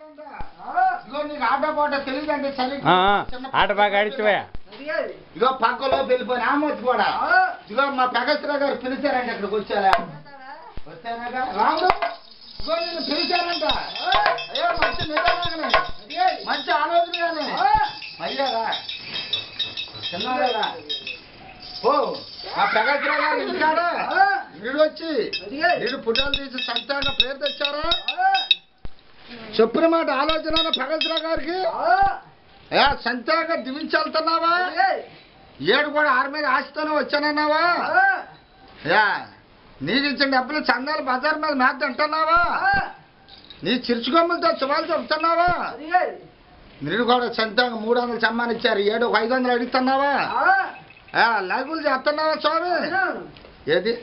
ఇగో నీకు ఆట పాట తెలియదంటే చలి ఆట బాగా ఆడిచ్చిపోయా. ఇగో పక్కలో వెళ్ళిపోయిన ఆమోద్ కూడా ఇగో మా ప్రగతిరావు గారు పిలిచారంట ఇక్కడికి వచ్చారా వచ్చానాగా రాముడు ఇగో నేను పిలిచారంట. అయ్యో మంచి నిదానంగానే మంచి ఆలోచనగానే అయ్యారా చిన్నారా ఓ మా ప్రగతిరావు గారు ఇంటికాడా వీడు వచ్చి వీడు పుట్టాలు తీసి సంతాన పేరు తెచ్చారా చెప్పిన మాట ఆలోచన ప్రగతిరావు గారికి సంతాగా దివించాలుతున్నావా ఏడు కూడా ఆరు మీద ఆశతోనే వచ్చానన్నావా నీకు ఇచ్చిన డబ్బులు చందాలు బజార్ మీద మేత అంటున్నావా నీ చిరుచుకొమ్మలతో శుభాలు చెప్తున్నావా మీరు కూడా సంతాంగా 300 చమ్మానిచ్చారు 500 అడుగుతున్నావా లగులు చేస్తున్నావా స్వామి ఏది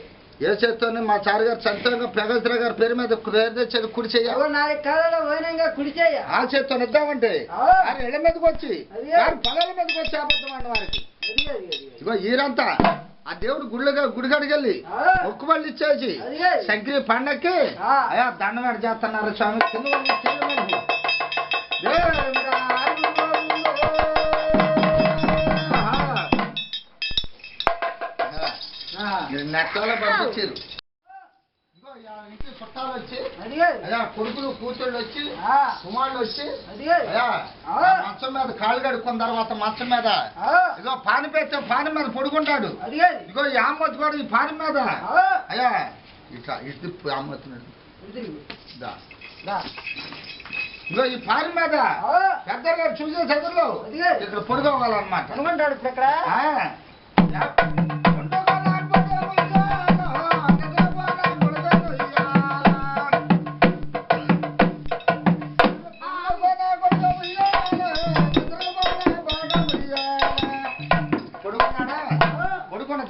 ఏ చేస్తోనే మా చారు గారు సంతాంగా ప్రగతిరావు గారి పేరు మీద పేరు తెచ్చేది కుడి చెయ్య ఆ చేత్తో ఇద్దామంటే ఆయన ఇళ్ళ మీదకి వచ్చి వారి పొలాల మీదకి వచ్చి అబద్ధం అండి వారికి ఇగో ఈరంతా ఆ దేవుడు గుడికాడికి వెళ్ళి మొక్కుబళ్ళు ఇచ్చేసి సంక్రీ పండక్కి అయ్యా దండమేడ చేస్తున్నారు స్వామి నెట్లలో పంపించారు ఇంటి చుట్టాలు వచ్చి అయ్యా కొడుకులు కూతుళ్ళు వచ్చి కుమారులు వచ్చి అయ్యా మంచం మీద కాళ్ళు కడుక్కున్న తర్వాత మంచం మీద ఇగో పాని పెడితే పాని మీద పడుకుంటాడు ఇగో ఈ ఆమ్మొచ్చి కూడా ఈ పాని మీద అయ్యా ఇట్లా ఇటు ఆమ్మొచ్చినాడు ఇగో ఈ పాని మీద పెద్దగా చూసే చదువులో ఇక్కడ పడుకోవాలన్నమాట అనుకుంటాడు ఇక్కడ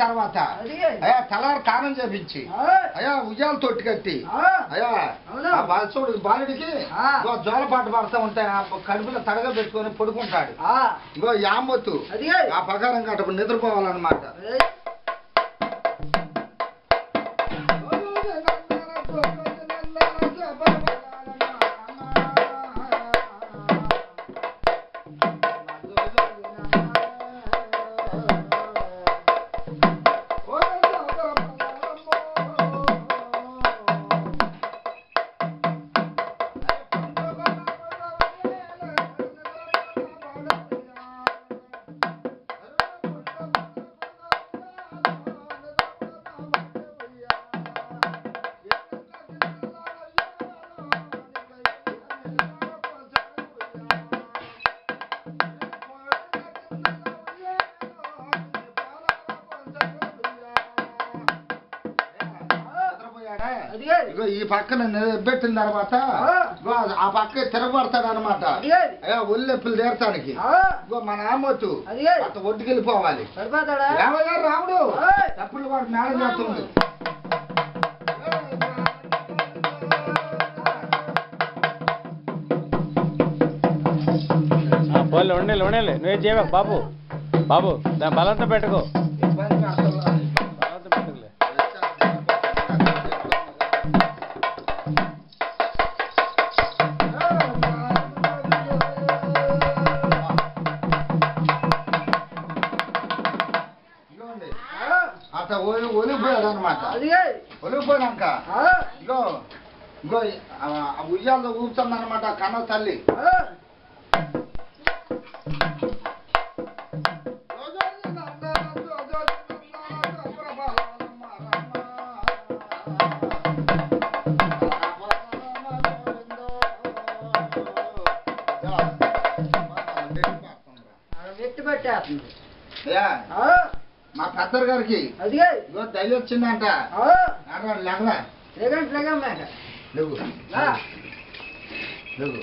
తర్వాత అయ్యా తలారు కారం చేపించి అయ్యా ఉయ్యాలు తొట్టి కట్టి అయ్యా బాలుడు బాలుడికి జోలపాటు పడతా ఉంటాయి కడుపులో తడగా పెట్టుకొని పడుకుంటాడు ఇంకో యామొత్తు ఆ ప్రకారం కట్టప్పుడు నిద్రపోవాలన్నమాట ఈ పక్కన పెట్టిన తర్వాత ఆ పక్క తిరగబడతాడు అనమాట అయ్యా ఒళ్ళెప్పులు తీరటానికి మన ఆమోతు అట్లా ఒడ్డుకెళ్ళిపోవాలి రాముడు తప్పుడు వాడు మేడం చేస్తుంది ఉండేలే నువ్వే చేయవా బాబు బాబు దాని బలంతో పెట్టుకో అట్లా ఒలిగిపోయాడు అనమాట ఒలిగిపోయినాక ఇగో ఇగో ఉయ్యాల్లో ఊపుతుంది అనమాట కన్న తల్లి మా పెద్దరు గారికి దయ వచ్చిందంట లేగలే లేవు లేవు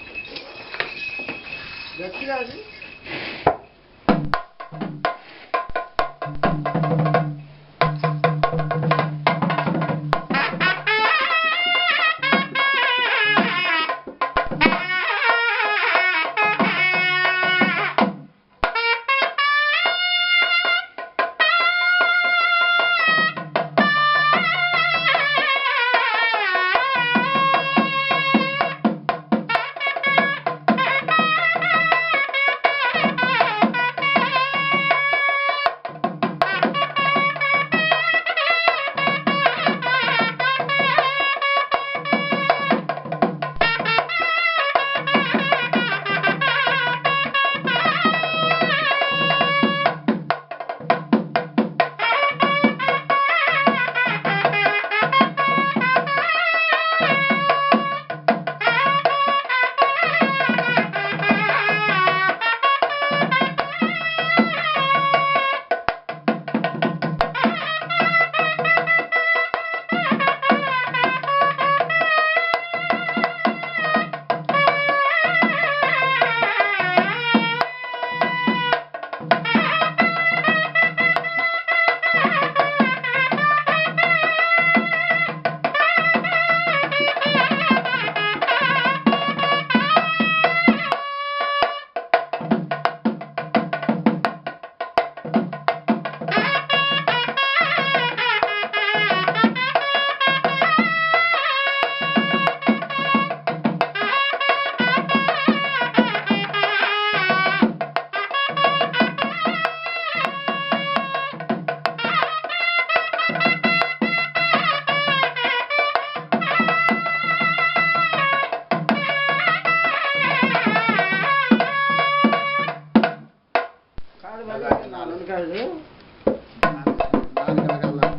నాలుగు కాదు 4 కలగాల